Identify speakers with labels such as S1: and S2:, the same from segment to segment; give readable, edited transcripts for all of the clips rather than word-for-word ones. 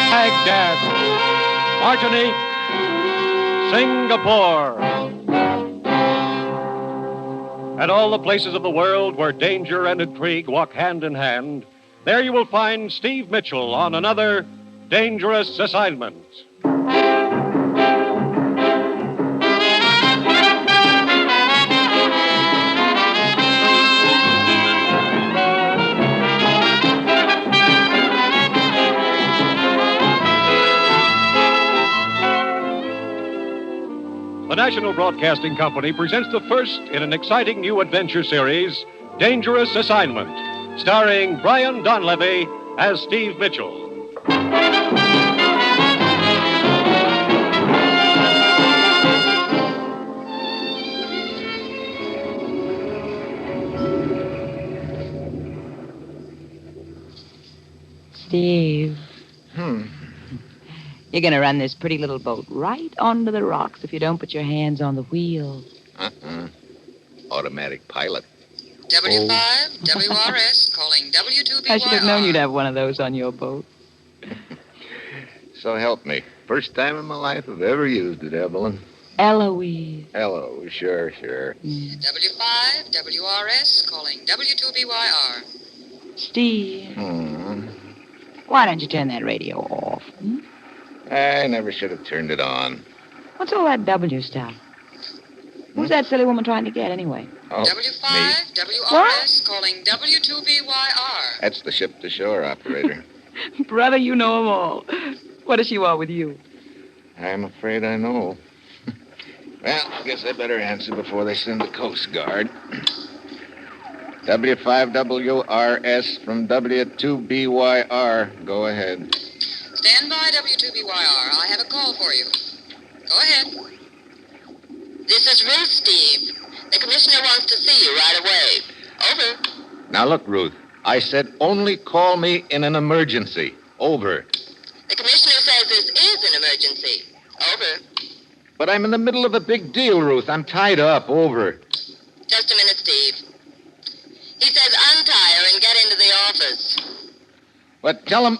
S1: Baghdad, Martinique, Singapore, and all the places of the world where danger and intrigue walk hand in hand, there you will find Steve Mitchell on another dangerous assignment. The National Broadcasting Company presents the first in an exciting new adventure series, Dangerous Assignment, starring Brian Donlevy as Steve Mitchell.
S2: Steve. You're going to run this pretty little boat right onto the rocks if you don't put your hands on the wheel.
S3: Automatic pilot.
S4: W5, WRS, calling W2BYR.
S2: I should have known you'd have one of those on your boat.
S3: So help me. First time in my life I've ever used it, Evelyn.
S2: Eloise.
S3: Hello, sure.
S4: W5, WRS, calling W2BYR.
S2: Steve. Why don't you turn that radio off?
S3: I never should have turned it on.
S2: What's all that W stuff? Who's that silly woman trying to get, anyway?
S3: Oh,
S4: W5,
S3: me.
S4: WRS, calling W2BYR.
S3: That's the ship-to-shore operator.
S2: Brother, you know them all. What does she want with you?
S3: I'm afraid I know. Well, I guess I better answer before they send the Coast Guard. W5WRS from W2BYR. Go ahead.
S4: Stand by, W2BYR. I have a call for you. Go ahead. This is Ruth, Steve. The commissioner wants to see you right away. Over.
S3: Now, look, Ruth. I said only call me in an emergency. Over.
S4: The commissioner says this is an emergency. Over.
S3: But I'm in the middle of a big deal, Ruth. I'm tied up. Over.
S4: Just a minute, Steve. He says untie her and get into the office.
S3: But tell him...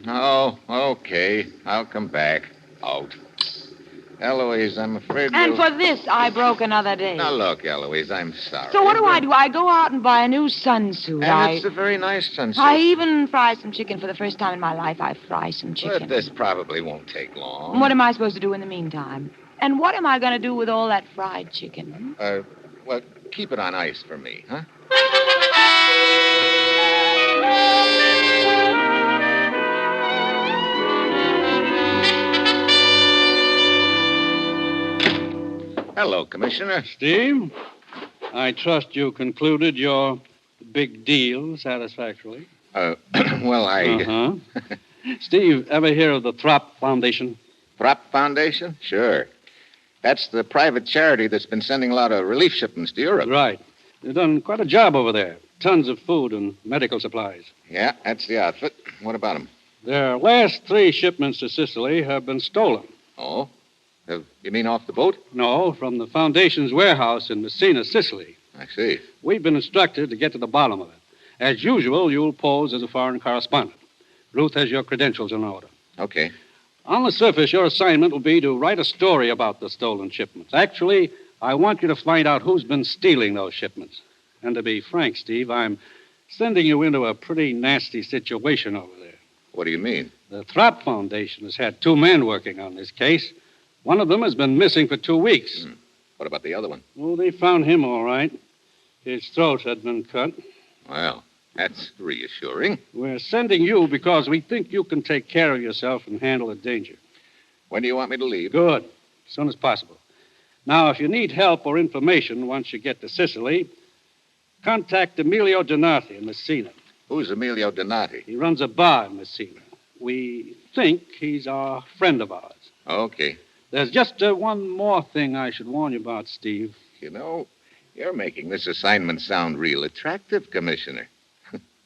S3: Oh, okay. I'll come back. Out. Eloise, I'm afraid
S2: And for this, I broke another day.
S3: Now, look, Eloise, I'm sorry.
S2: So what do? I go out and buy a new sunsuit.
S3: And it's a very nice sunsuit.
S2: I even fry some chicken. For the first time in my life, I fry some chicken.
S3: But this probably won't take long.
S2: What am I supposed to do in the meantime? And what am I going to do with all that fried chicken?
S3: Well, keep it on ice for me, huh? Hello, Commissioner.
S1: Steve, I trust you concluded your big deal satisfactorily.
S3: Well, I...
S1: Steve, ever hear of the Throp Foundation?
S3: Throp Foundation? Sure. That's the private charity that's been sending a lot of relief shipments to Europe.
S1: Right. They've done quite a job over there. Tons of food and medical supplies.
S3: Yeah, that's the outfit. What about them?
S1: Their last 3 shipments to Sicily have been stolen.
S3: Oh? You mean off the boat?
S1: No, from the Foundation's warehouse in Messina, Sicily.
S3: I see.
S1: We've been instructed to get to the bottom of it. As usual, you'll pose as a foreign correspondent. Ruth has your credentials in order.
S3: Okay.
S1: On the surface, your assignment will be to write a story about the stolen shipments. Actually, I want you to find out who's been stealing those shipments. And to be frank, Steve, I'm sending you into a pretty nasty situation over there.
S3: What do you mean?
S1: The Throp Foundation has had 2 men working on this case. One of them has been missing for 2 weeks.
S3: What about the other one?
S1: Oh, they found him all right. His throat had been cut.
S3: Well, that's reassuring.
S1: We're sending you because we think you can take care of yourself and handle the danger.
S3: When do you want me to leave?
S1: Good. As soon as possible. Now, if you need help or information once you get to Sicily, contact Emilio Donati in Messina.
S3: Who's Emilio Donati?
S1: He runs a bar in Messina. We think he's a friend of ours.
S3: Okay.
S1: There's just one more thing I should warn you about, Steve.
S3: You know, you're making this assignment sound real attractive, Commissioner.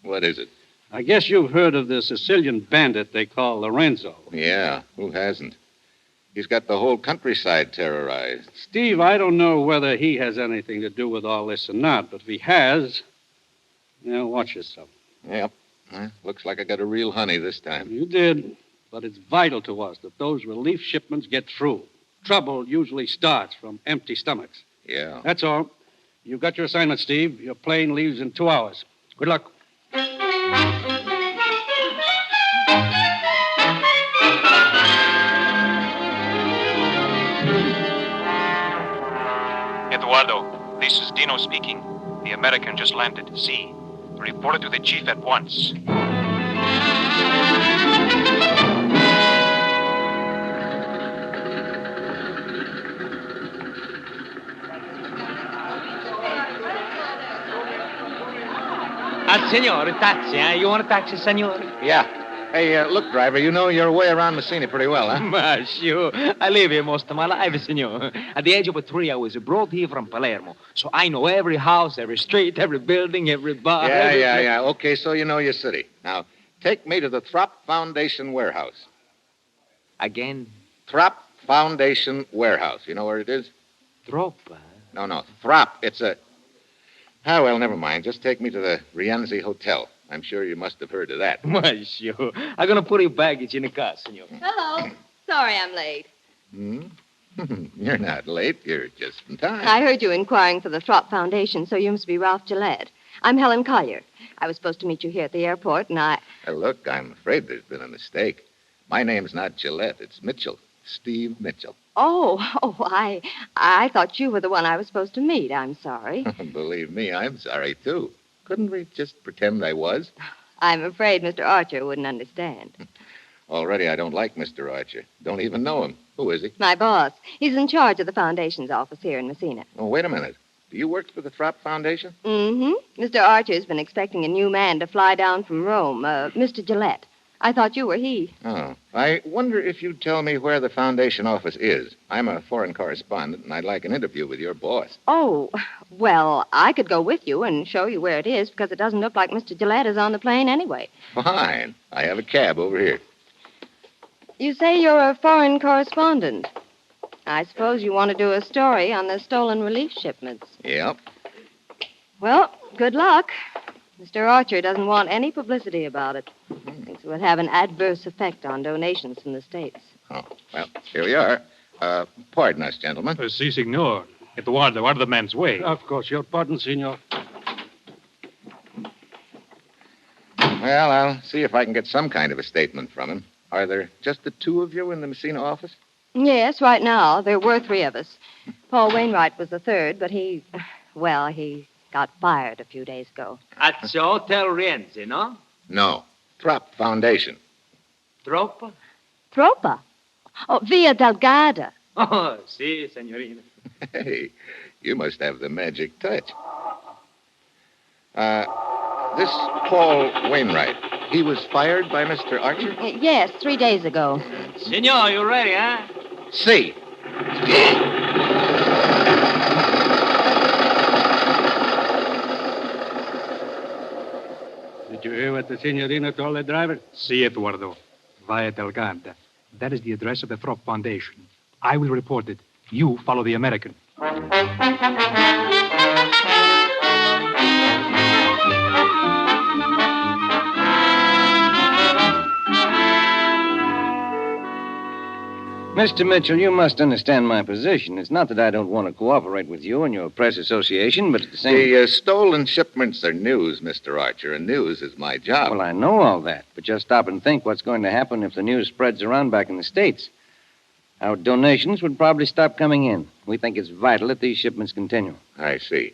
S3: What is it?
S1: I guess you've heard of the Sicilian bandit they call Lorenzo.
S3: Yeah, who hasn't? He's got the whole countryside terrorized.
S1: Steve, I don't know whether he has anything to do with all this or not, but if he has, watch yourself.
S3: Yep. Looks like I got a real honey this time.
S1: You did, but it's vital to us that those relief shipments get through. Trouble usually starts from empty stomachs.
S3: Yeah.
S1: That's all. You've got your assignment, Steve. Your plane leaves in 2 hours. Good luck.
S5: Eduardo, this is Dino speaking. The American just landed. See. Report it to the chief at once.
S6: Senor, taxi, eh? You want a taxi, senor?
S3: Yeah. Hey, look, driver, you know your way around Messina pretty well, huh?
S6: Sure. I live here most of my life, senor. At the age of 3, I was brought here from Palermo. So I know every house, every street, every building, every bar.
S3: Yeah. Okay, so you know your city. Now, take me to the Throp Foundation warehouse.
S6: Again?
S3: Throp Foundation warehouse. You know where it is?
S6: Trop.
S3: No. Throp. It's a... Ah, well, never mind. Just take me to the Rienzi Hotel. I'm sure you must have heard of that.
S6: Well, sure. I'm going to put your baggage in the car, senor.
S7: Hello. Sorry I'm late.
S3: You're not late. You're just in time.
S7: I heard you inquiring for the Throp Foundation, so you must be Ralph Gillette. I'm Helen Collier. I was supposed to meet you here at the airport, and
S3: Look, I'm afraid there's been a mistake. My name's not Gillette. It's Mitchell. Steve Mitchell.
S7: I thought you were the one I was supposed to meet. I'm sorry.
S3: Believe me, I'm sorry, too. Couldn't we just pretend I was?
S7: I'm afraid Mr. Archer wouldn't understand.
S3: Already, I don't like Mr. Archer. Don't even know him. Who is he?
S7: My boss. He's in charge of the Foundation's office here in Messina.
S3: Oh, wait a minute. Do you work for the Throp Foundation?
S7: Mm-hmm. Mr. Archer's been expecting a new man to fly down from Rome, Mr. Gillette. I thought you were he.
S3: Oh. I wonder if you'd tell me where the Foundation office is. I'm a foreign correspondent, and I'd like an interview with your boss.
S7: Oh, well, I could go with you and show you where it is, because it doesn't look like Mr. Gillette is on the plane anyway.
S3: Fine. I have a cab over here.
S7: You say you're a foreign correspondent. I suppose you want to do a story on the stolen relief shipments.
S3: Yep.
S7: Well, good luck. Mr. Archer doesn't want any publicity about it. Thinks it would have an adverse effect on donations from the States.
S3: Oh, well, here we are. Pardon us, gentlemen.
S5: Si, signor. Eduardo, out of the man's way.
S1: Of course, your pardon, senor.
S3: Well, I'll see if I can get some kind of a statement from him. Are there just the two of you in the Messina office?
S7: Yes, right now. There were 3 of us. Paul Wainwright was the 3rd, but he got fired a few days ago.
S6: At the Hotel Rienzi, no?
S3: No. Throp Foundation.
S6: Trop?
S7: Tropa? Oh, Via Delgada.
S6: Oh, si, senorina.
S3: Hey, you must have the magic touch. This Paul Wainwright, he was fired by Mr. Archer?
S7: Yes, 3 days ago.
S6: Senor, you ready, huh?
S3: See.
S1: Did you hear what the senorina told the driver?
S5: Si, Eduardo. Via Delgada. That is the address of the Throp Foundation. I will report it. You follow the American.
S8: Mr. Mitchell, you must understand my position. It's not that I don't want to cooperate with you and your press association, but at the same...
S3: The stolen shipments are news, Mr. Archer, and news is my job.
S8: Well, I know all that, but just stop and think what's going to happen if the news spreads around back in the States. Our donations would probably stop coming in. We think it's vital that these shipments continue.
S3: I see.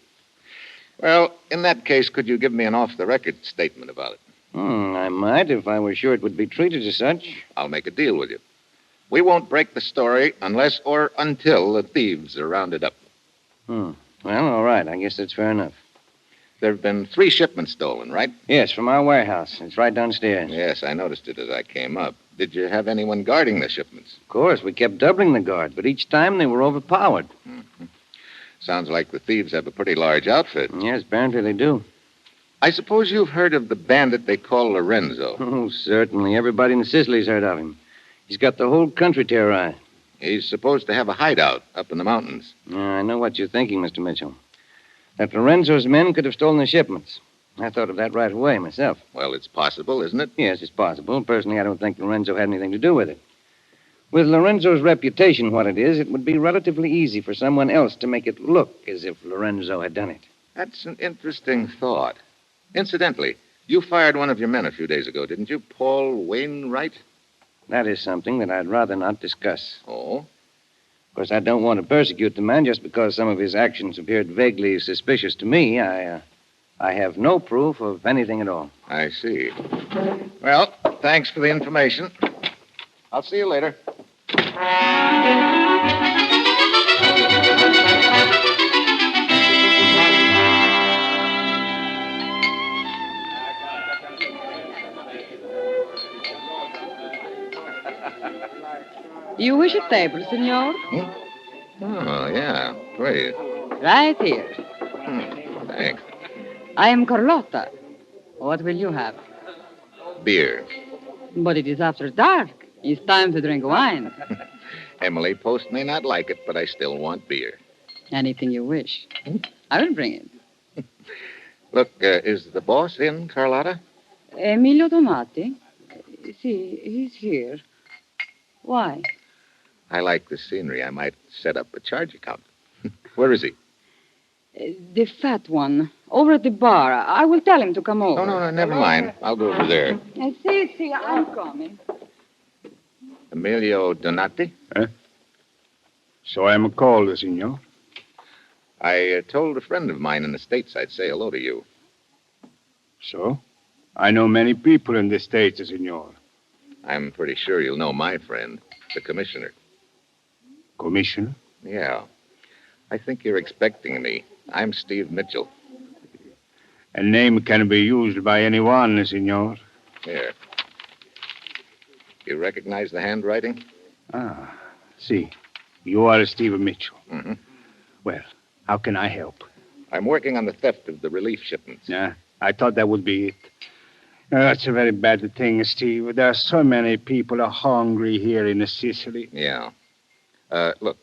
S3: Well, in that case, could you give me an off-the-record statement about it?
S8: I might, if I were sure it would be treated as such.
S3: I'll make a deal with you. We won't break the story unless or until the thieves are rounded up.
S8: Well, all right. I guess that's fair enough.
S3: There have been 3 shipments stolen, right?
S8: Yes, from our warehouse. It's right downstairs.
S3: Yes, I noticed it as I came up. Did you have anyone guarding the shipments?
S8: Of course, we kept doubling the guard, but each time they were overpowered.
S3: Sounds like the thieves have a pretty large outfit.
S8: Yes, apparently they do.
S3: I suppose you've heard of the bandit they call Lorenzo.
S8: Oh, certainly. Everybody in Sicily's heard of him. He's got the whole country terrorized.
S3: He's supposed to have a hideout up in the mountains.
S8: I know what you're thinking, Mr. Mitchell. That Lorenzo's men could have stolen the shipments. I thought of that right away myself.
S3: Well, it's possible, isn't it?
S8: Yes, it's possible. Personally, I don't think Lorenzo had anything to do with it. With Lorenzo's reputation what it is, it would be relatively easy for someone else to make it look as if Lorenzo had done it.
S3: That's an interesting thought. Incidentally, you fired one of your men a few days ago, didn't you? Paul Wainwright?
S8: That is something that I'd rather not discuss.
S3: Oh?
S8: Of course, I don't want to persecute the man just because some of his actions appeared vaguely suspicious to me. I have no proof of anything at all.
S3: I see. Well, thanks for the information. I'll see you later.
S2: You wish a table, senor?
S3: Oh, yeah. Please.
S2: Right here.
S3: Thanks.
S2: I am Carlotta. What will you have?
S3: Beer.
S2: But it is after dark. It's time to drink wine.
S3: Emily Post may not like it, but I still want beer.
S2: Anything you wish. I will bring it.
S3: Look, is the boss in, Carlotta?
S2: Emilio Tomati? See, he's here. Why?
S3: I like the scenery. I might set up a charge account. Where is he?
S2: The fat one. Over at the bar. I will tell him to come over.
S3: No, never mind. I'll go over there.
S2: See, I'm coming.
S3: Emilio Donati?
S9: So I am called, senor.
S3: I told a friend of mine in the States I'd say hello to you.
S9: So? I know many people in the States, senor.
S3: I'm pretty sure you'll know my friend, the commissioner.
S9: Commissioner?
S3: Yeah. I think you're expecting me. I'm Steve Mitchell.
S9: A name can be used by anyone, senor.
S3: Here. You recognize the handwriting?
S9: Ah, see. You are Steve Mitchell.
S3: Mm-hmm.
S9: Well, how can I help?
S3: I'm working on the theft of the relief shipments.
S9: Yeah, I thought that would be it. That's a very bad thing, Steve. There are so many people are hungry here in Sicily.
S3: Yeah. Look,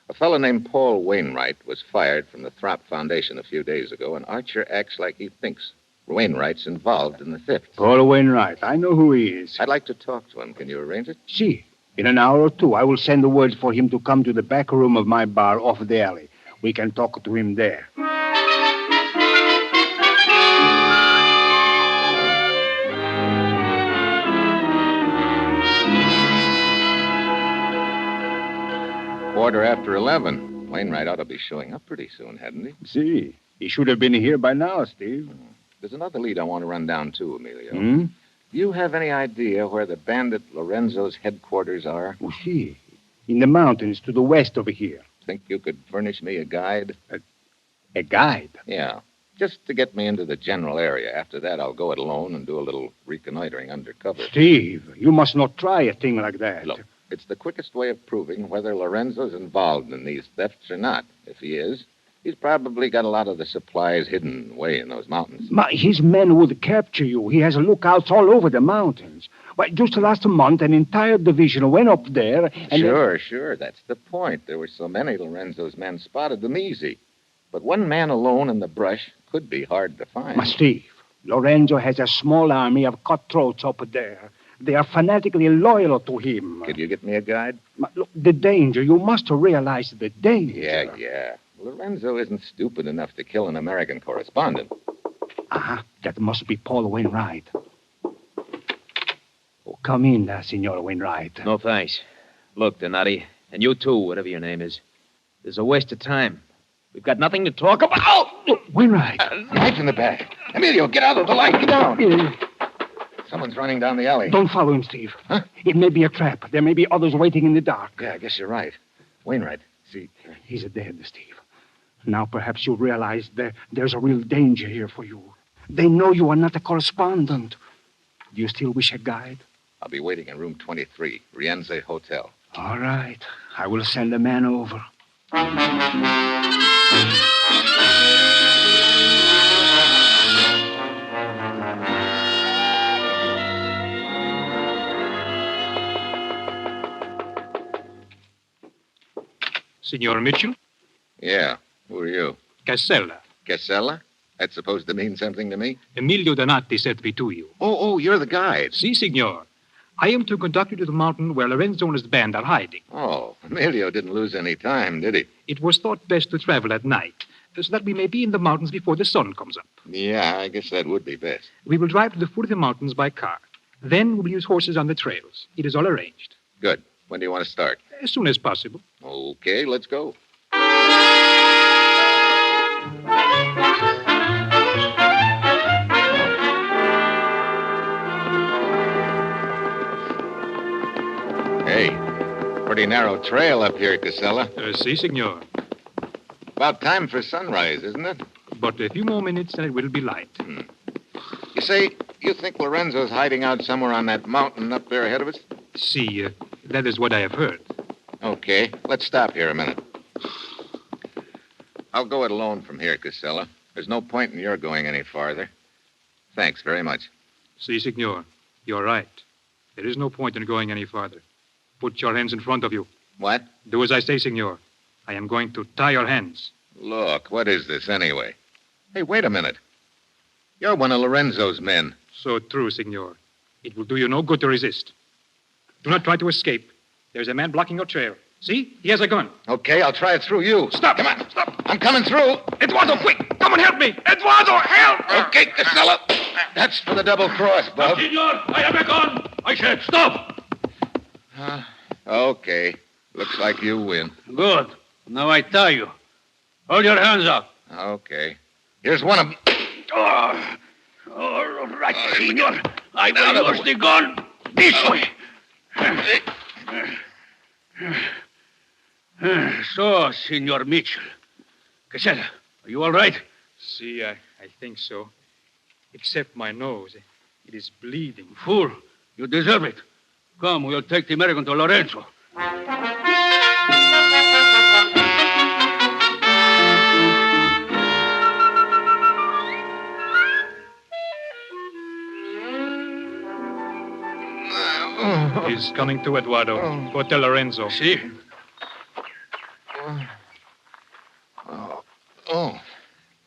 S3: a fellow named Paul Wainwright was fired from the Throp Foundation a few days ago, and Archer acts like he thinks Wainwright's involved in the theft.
S9: Paul Wainwright. I know who he is.
S3: I'd like to talk to him. Can you arrange it?
S9: See, in an hour or two, I will send the word for him to come to the back room of my bar off the alley. We can talk to him there.
S3: Quarter after 11. Wainwright ought to be showing up pretty soon, hadn't he?
S9: See, he should have been here by now, Steve.
S3: There's another lead I want to run down, too, Emilio.
S9: Hmm?
S3: Do you have any idea where the bandit Lorenzo's headquarters are?
S9: Oh, see, in the mountains to the west over here.
S3: Think you could furnish me a guide?
S9: A guide?
S3: Yeah. Just to get me into the general area. After that, I'll go it alone and do a little reconnoitering undercover.
S9: Steve, you must not try a thing like that.
S3: Look, it's the quickest way of proving whether Lorenzo's involved in these thefts or not. If he is, he's probably got a lot of the supplies hidden away in those mountains.
S9: His men would capture you. He has lookouts all over the mountains. Why, just last month, an entire division went up there and...
S3: Sure. That's the point. There were so many Lorenzo's men spotted them easy. But one man alone in the brush could be hard to find.
S9: Steve, Lorenzo has a small army of cutthroats up there. They are fanatically loyal to him.
S3: Could you get me a guide?
S9: Look, the danger. You must realize the danger.
S3: Yeah. Lorenzo isn't stupid enough to kill an American correspondent.
S9: That must be Paul Wainwright. Oh, come in, Senor Wainwright.
S6: No, thanks. Look, Donati, and you too, whatever your name is. There's a waste of time. We've got nothing to talk about. Oh!
S9: Wainwright.
S3: Knife in the back. Emilio, get out of the light. Get down. Someone's running down the alley.
S9: Don't follow him, Steve.
S3: Huh?
S9: It may be a trap. There may be others waiting in the dark.
S3: Yeah, I guess you're right. Wainwright, see...
S9: He's dead, Steve. Now perhaps you realize there's a real danger here for you. They know you are not a correspondent. Do you still wish a guide?
S3: I'll be waiting in room 23, Rienze Hotel.
S9: All right. I will send a man over.
S5: Signor Mitchell?
S3: Yeah, who are you?
S5: Casella.
S3: Casella? That's supposed to mean something to me?
S5: Emilio Donati sent me to you.
S3: Oh, you're the guide.
S5: Si, signor. I am to conduct you to the mountain where Lorenzo and his band are hiding.
S3: Oh, Emilio didn't lose any time, did he?
S5: It was thought best to travel at night, so that we may be in the mountains before the sun comes up.
S3: Yeah, I guess that would be best.
S5: We will drive to the foot of the mountains by car. Then we will use horses on the trails. It is all arranged.
S3: Good. When do you want to start?
S5: As soon as possible.
S3: Okay, let's go. Hey, pretty narrow trail up here, Casella.
S5: Si, signor.
S3: About time for sunrise, isn't it?
S5: But a few more minutes and it will be light.
S3: You say, you think Lorenzo's hiding out somewhere on that mountain up there ahead of us?
S5: Si, that is what I have heard.
S3: Okay, let's stop here a minute. I'll go it alone from here, Casella. There's no point in your going any farther. Thanks very much.
S5: Si, signor. You're right. There is no point in going any farther. Put your hands in front of you.
S3: What?
S5: Do as I say, signor. I am going to tie your hands.
S3: Look, what is this anyway? Hey, wait a minute. You're one of Lorenzo's men.
S5: So true, signor. It will do you no good to resist. Do not try to escape. There's a man blocking your trail. See? He has a gun.
S3: Okay, I'll try it through you.
S5: Stop!
S3: Come on.
S5: Stop!
S3: I'm coming through.
S5: Eduardo, quick! Come and help me! Eduardo, help!
S3: Okay, Casella. That's for the double cross, Bub.
S5: Signor, I have a gun! I said stop!
S3: Okay. Looks like you win.
S1: Good. Now I tie you. Hold your hands up.
S3: Okay. Here's one of them.
S1: All right, senor. I will use the gun this way. So, Senor Mitchell. Casella, are you all right?
S5: See, I think so. Except my nose. It is bleeding.
S1: Fool. You deserve it. Come, we'll take the American to Lorenzo.
S5: He's coming to Eduardo. Hotel Lorenzo.
S1: See?
S3: Oh.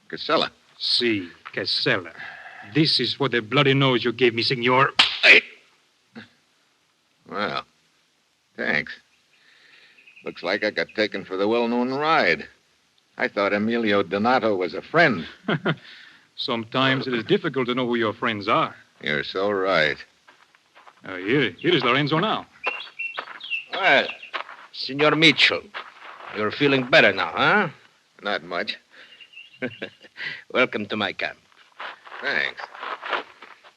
S3: Casella.
S5: Si, Casella. This is for the bloody nose you gave me, senor.
S3: Well, thanks. Looks like I got taken for the well-known ride. I thought Emilio Donato was a friend.
S5: Sometimes it is difficult to know who your friends are.
S3: You're so right.
S5: Here is Lorenzo now.
S8: Well, Senor Mitchell, you're feeling better now, huh?
S3: Not much.
S8: Welcome to my camp.
S3: Thanks.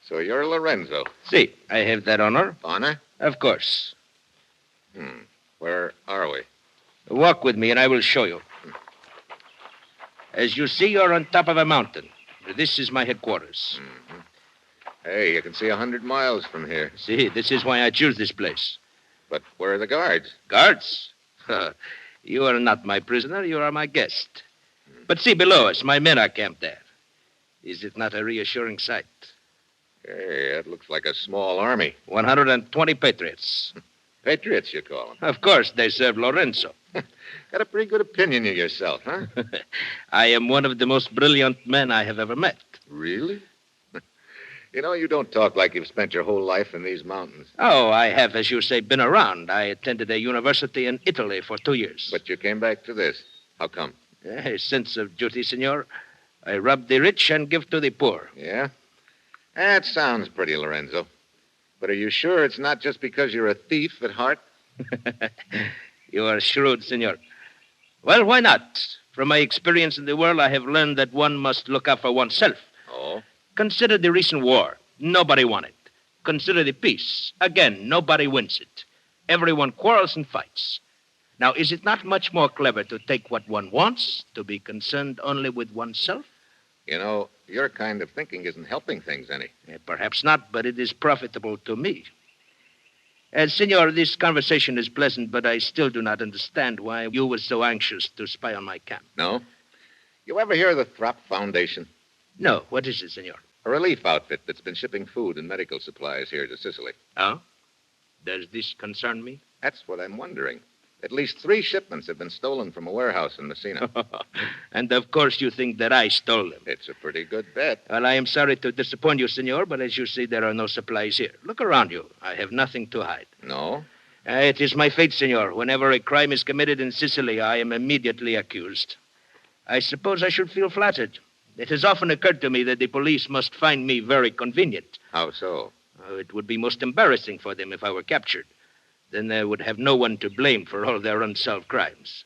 S3: So you're Lorenzo.
S8: See, I have that honor.
S3: Honor?
S8: Of course.
S3: Where are we?
S8: Walk with me and I will show you. As you see, you're on top of a mountain. This is my headquarters.
S3: Hey, you can see 100 miles from here.
S8: See, this is why I choose this place.
S3: But where are the guards?
S8: Guards? You are not my prisoner. You are my guest. But see below us, my men are camped there. Is it not a reassuring sight?
S3: Hey, that looks like a small army.
S8: 120 patriots.
S3: Patriots, you call them.
S8: Of course, they serve Lorenzo.
S3: Got a pretty good opinion of yourself, huh?
S8: I am one of the most brilliant men I have ever met.
S3: Really? You know, you don't talk like you've spent your whole life in these mountains.
S8: Oh, I have, as you say, been around. I attended a university in Italy for 2 years.
S3: But you came back to this. How come?
S8: A sense of duty, senor. I rob the rich and give to the poor.
S3: Yeah? That sounds pretty, Lorenzo. But are you sure it's not just because you're a thief at heart?
S8: You are shrewd, senor. Well, why not? From my experience in the world, I have learned that one must look out for oneself.
S3: Oh?
S8: Consider the recent war. Nobody won it. Consider the peace. Again, nobody wins it. Everyone quarrels and fights. Now, is it not much more clever to take what one wants, to be concerned only with oneself?
S3: You know, your kind of thinking isn't helping things any.
S8: Perhaps not, but it is profitable to me. Senor, this conversation is pleasant, but I still do not understand why you were so anxious to spy on my camp.
S3: No? You ever hear of the Throp Foundation?
S8: No. What is it, senor?
S3: A relief outfit that's been shipping food and medical supplies here to Sicily.
S8: Oh? Does this concern me?
S3: That's what I'm wondering. At least 3 shipments have been stolen from a warehouse in Messina.
S8: And of course you think that I stole them.
S3: It's a pretty good bet.
S8: Well, I am sorry to disappoint you, senor, but as you see, there are no supplies here. Look around you. I have nothing to hide.
S3: No?
S8: It is my fate, senor. Whenever a crime is committed in Sicily, I am immediately accused. I suppose I should feel flattered. It has often occurred to me that the police must find me very convenient.
S3: How so?
S8: It would be most embarrassing for them if I were captured. Then they would have no one to blame for all their unsolved crimes.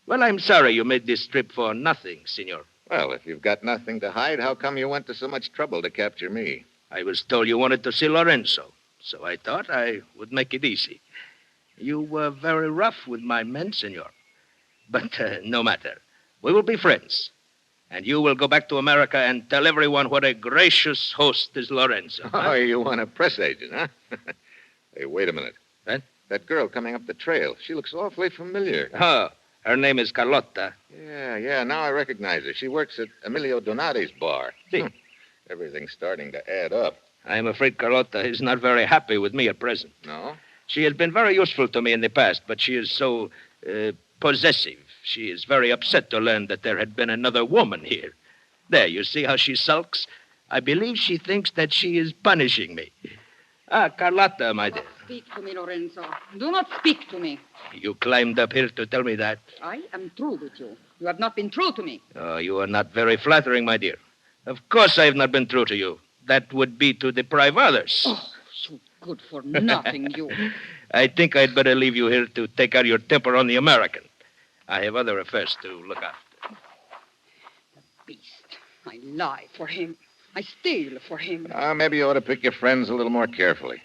S8: Well, I'm sorry you made this trip for nothing, senor.
S3: Well, if you've got nothing to hide, how come you went to so much trouble to capture me?
S8: I was told you wanted to see Lorenzo, so I thought I would make it easy. You were very rough with my men, senor. But no matter. We will be friends. And you will go back to America and tell everyone what a gracious host is Lorenzo.
S3: Oh, you want a press agent, huh? Hey, wait a minute.
S8: What?
S3: That girl coming up the trail. She looks awfully familiar.
S8: Oh, her name is Carlotta.
S3: Yeah, now I recognize her. She works at Emilio Donati's bar.
S8: See.
S3: Everything's starting to add up.
S8: I am afraid Carlotta is not very happy with me at present.
S3: No?
S8: She has been very useful to me in the past, but she is so possessive. She is very upset to learn that there had been another woman here. There, you see how she sulks? I believe she thinks that she is punishing me. Ah, Carlotta, my dear.
S10: Speak to me, Lorenzo. Do not speak to me.
S8: You climbed up here to tell me that?
S10: I am true with you. You have not been true to me.
S8: Oh, you are not very flattering, my dear. Of course I have not been true to you. That would be to deprive others.
S10: Oh, so good for nothing, you.
S8: I think I'd better leave you here to take out your temper on the American. I have other affairs to look after.
S10: The beast. I lie for him. I steal for him.
S3: Maybe you ought to pick your friends a little more carefully.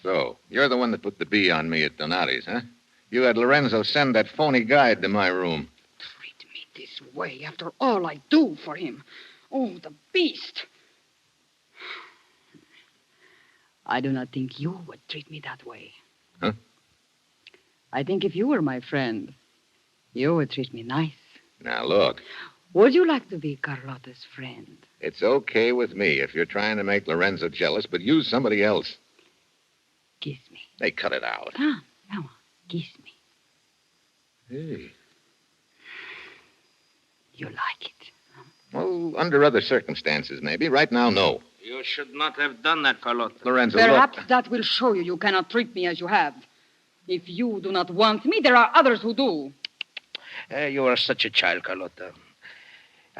S3: So, you're the one that put the bee on me at Donati's, huh? You had Lorenzo send that phony guide to my room.
S10: Treat me this way after all I do for him. Oh, the beast. I do not think you would treat me that way.
S3: Huh?
S10: I think if you were my friend, you would treat me nice.
S3: Now, look.
S10: Would you like to be Carlotta's friend?
S3: It's okay with me if you're trying to make Lorenzo jealous, but use somebody else.
S10: Kiss me.
S3: Hey, cut it out.
S10: Come on, kiss me.
S3: Hey.
S10: You like it?
S3: Well, under other circumstances, maybe. Right now, no.
S8: You should not have done that, Carlotta.
S3: Lorenzo,
S10: Perhaps
S3: look.
S10: that will show you cannot treat me as you have. If you do not want me, there are others who do.
S8: You are such a child, Carlotta.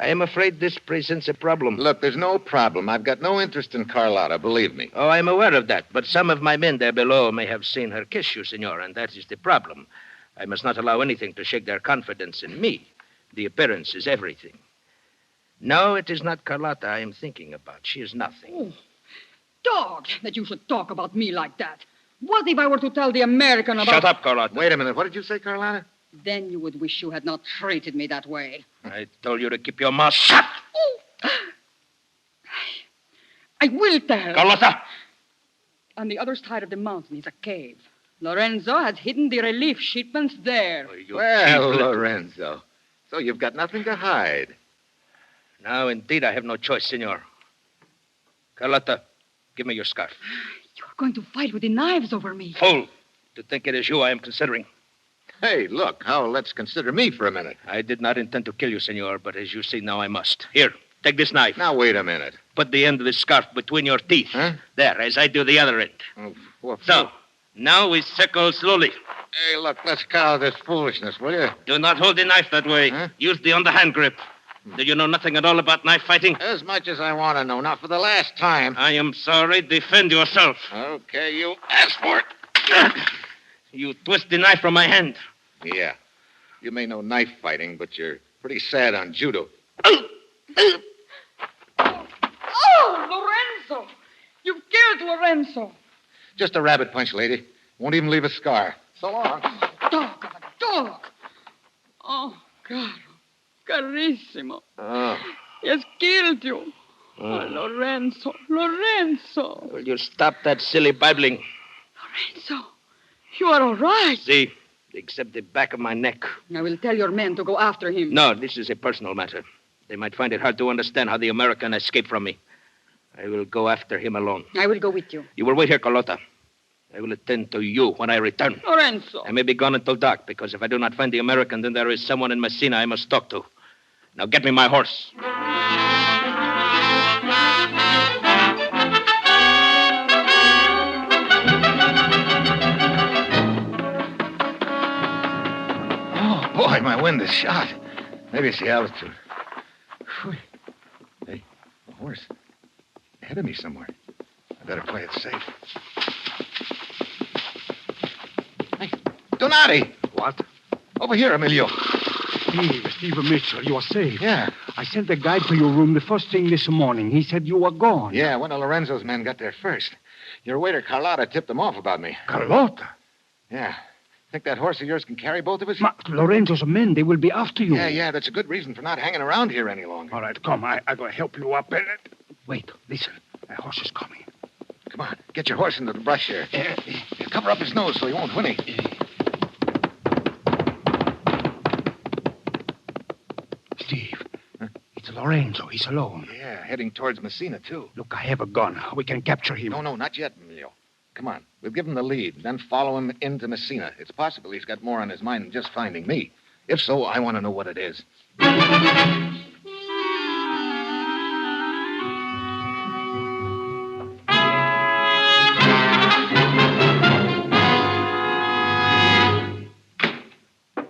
S8: I am afraid this presents a problem.
S3: Look, there's no problem. I've got no interest in Carlotta, believe me.
S8: Oh, I'm aware of that, but some of my men there below may have seen her kiss you, senor, and that is the problem. I must not allow anything to shake their confidence in me. The appearance is everything. No, it is not Carlotta I am thinking about. She is nothing.
S10: Oh, dog, that you should talk about me like that. What if I were to tell the American about...
S8: Shut up, Carlotta.
S3: Wait a minute. What did you say, Carlotta?
S10: Then you would wish you had not treated me that way.
S8: I told you to keep your mouth shut.
S10: Oh. I will tell.
S8: Carlotta!
S10: On the other side of the mountain is a cave. Lorenzo has hidden the relief shipments there.
S8: Oh,
S3: Well, Lorenzo. So you've got nothing to hide.
S8: Now, indeed, I have no choice, senor. Carlotta, give me your scarf.
S10: You are going to fight with the knives over me.
S8: Fool! To think it is you I am considering.
S3: Hey, look, let's consider me for a minute.
S8: I did not intend to kill you, senor, but as you see now, I must. Here, take this knife.
S3: Now, wait a minute.
S8: Put the end of the scarf between your teeth.
S3: Huh?
S8: There, as I do the other end.
S3: Oh, what
S8: So, now we circle slowly.
S3: Hey, look, let's cut out this foolishness, will you?
S8: Do not hold the knife that way.
S3: Huh?
S8: Use the underhand grip. Do you know nothing at all about knife fighting?
S3: As much as I want to know. Not for the last time.
S8: I am sorry. Defend yourself.
S3: Okay, you asked for it.
S8: You twist the knife from my hand.
S3: Yeah. You may know knife fighting, but you're pretty sad on judo.
S10: Oh, Lorenzo! You've killed Lorenzo.
S3: Just a rabbit punch, lady. Won't even leave a scar. So long.
S10: Dog of a dog. Oh, caro. Carissimo.
S3: Oh.
S10: He has killed you. Oh, Lorenzo. Lorenzo.
S8: Will you stop that silly babbling?
S10: Lorenzo. You are all right.
S8: See, except the back of my neck.
S10: I will tell your men to go after him.
S8: No, this is a personal matter. They might find it hard to understand how the American escaped from me. I will go after him alone.
S10: I will go with you.
S8: You will wait here, Carlotta. I will attend to you when I return.
S10: Lorenzo.
S8: I may be gone until dark, because if I do not find the American, then there is someone in Messina I must talk to. Now get me my horse.
S3: Oh, boy, my wind is shot. Maybe it's the altitude. Whew. Hey, a horse. Ahead of me somewhere. I better play it safe. Hey, Donati!
S9: What?
S3: Over here, Emilio.
S9: Steve Mitchell, you are safe.
S3: Yeah.
S9: I sent the guide to your room the first thing this morning. He said you were gone.
S3: Yeah, one of Lorenzo's men got there first. Your waiter, Carlotta, tipped him off about me.
S9: Carlotta?
S3: Yeah. Think that horse of yours can carry both of us?
S9: Lorenzo's men, they will be after you.
S3: Yeah, that's a good reason for not hanging around here any longer.
S9: All right, come. I'm going to help you up. Wait, listen. That horse is coming.
S3: Come on, get your horse into the brush here. Cover up his nose so he won't whinny.
S9: Steve, it's Lorenzo. He's alone.
S3: Yeah, heading towards Messina, too.
S9: Look, I have a gun. We can capture him.
S3: No, not yet, Emilio. Come on, we'll give him the lead, then follow him into Messina. It's possible he's got more on his mind than just finding me. If so, I want to know what it is.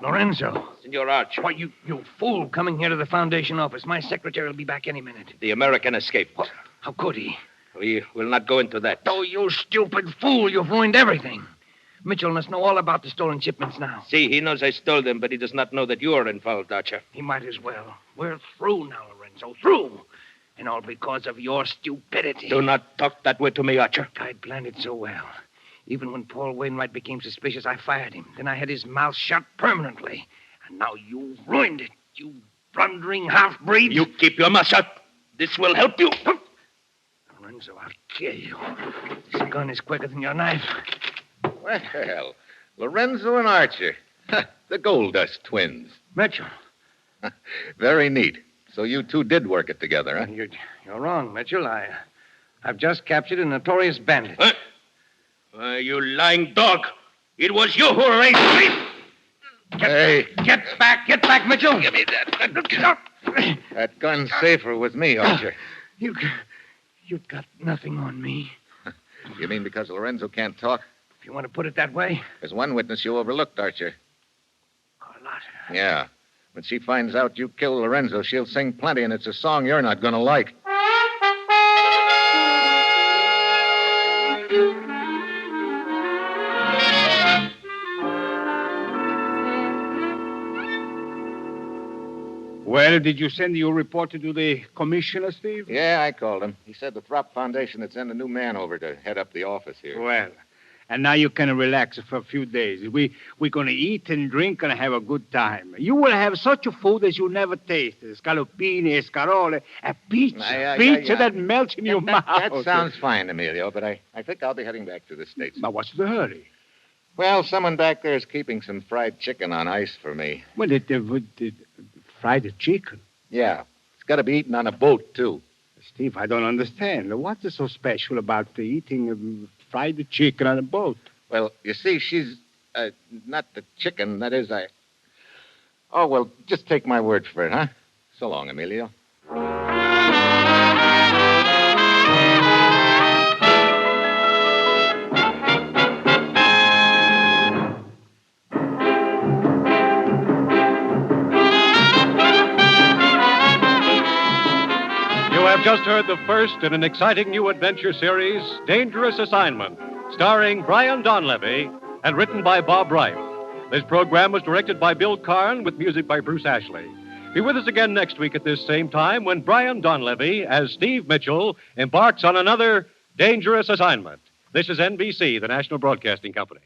S11: Lorenzo.
S8: Senor Arch.
S11: Why, you fool coming here to the Foundation office. My secretary will be back any minute.
S8: The American escaped.
S11: What? How could he?
S8: We will not go into that.
S11: Oh, you stupid fool. You've ruined everything. Mitchell must know all about the stolen shipments now.
S8: See, he knows I stole them, but he does not know that you are involved, Archer.
S11: He might as well. We're through now, Lorenzo. Through. And all because of your stupidity.
S8: Do not talk that way to me, Archer.
S11: I'd planned it so well. Even when Paul Wainwright became suspicious, I fired him. Then I had his mouth shut permanently. And now you've ruined it, you blundering half-breed.
S8: You keep your mouth shut. This will help you.
S11: Lorenzo, I'll kill you. This gun is quicker than your knife.
S3: Well, Lorenzo and Archer. The Gold Dust twins.
S11: Mitchell.
S3: Very neat. So you two did work it together, huh?
S11: You're wrong, Mitchell. I've just captured a notorious bandit.
S8: You lying dog. It was you who arranged me.
S11: Get back, Mitchell.
S3: Give me that. That gun's safer with me, Archer.
S11: You've got nothing on me.
S3: You mean because Lorenzo can't talk?
S11: If you want to put it that way.
S3: There's one witness you overlooked, Archer.
S11: Carlotta.
S3: Yeah. When she finds out you killed Lorenzo, she'll sing plenty, and it's a song you're not going to like.
S9: Well, did you send your reporter to the commissioner, Steve?
S3: Yeah, I called him. He said the Throp Foundation had sent a new man over to head up the office here.
S9: Well, and now you can relax for a few days. We're going to eat and drink and have a good time. You will have such a food as you never tasted. Scaloppini, escarole, a pizza. Pizza that melts in your mouth.
S3: That sounds fine, Emilio, but I think I'll be heading back to the States.
S9: Now, what's the hurry?
S3: Well, someone back there is keeping some fried chicken on ice for me.
S9: Well, fried chicken?
S3: Yeah. It's got to be eaten on a boat, too.
S9: Steve, I don't understand. What's so special about eating fried chicken on a boat?
S3: Well, you see, she's not the chicken. That is, Oh, well, just take my word for it, huh? So long, Emilio.
S1: Just heard the first in an exciting new adventure series, Dangerous Assignment, starring Brian Donlevy and written by Bob Wright. This program was directed by Bill Karn with music by Bruce Ashley. Be with us again next week at this same time when Brian Donlevy, as Steve Mitchell, embarks on another Dangerous Assignment. This is NBC, the National Broadcasting Company.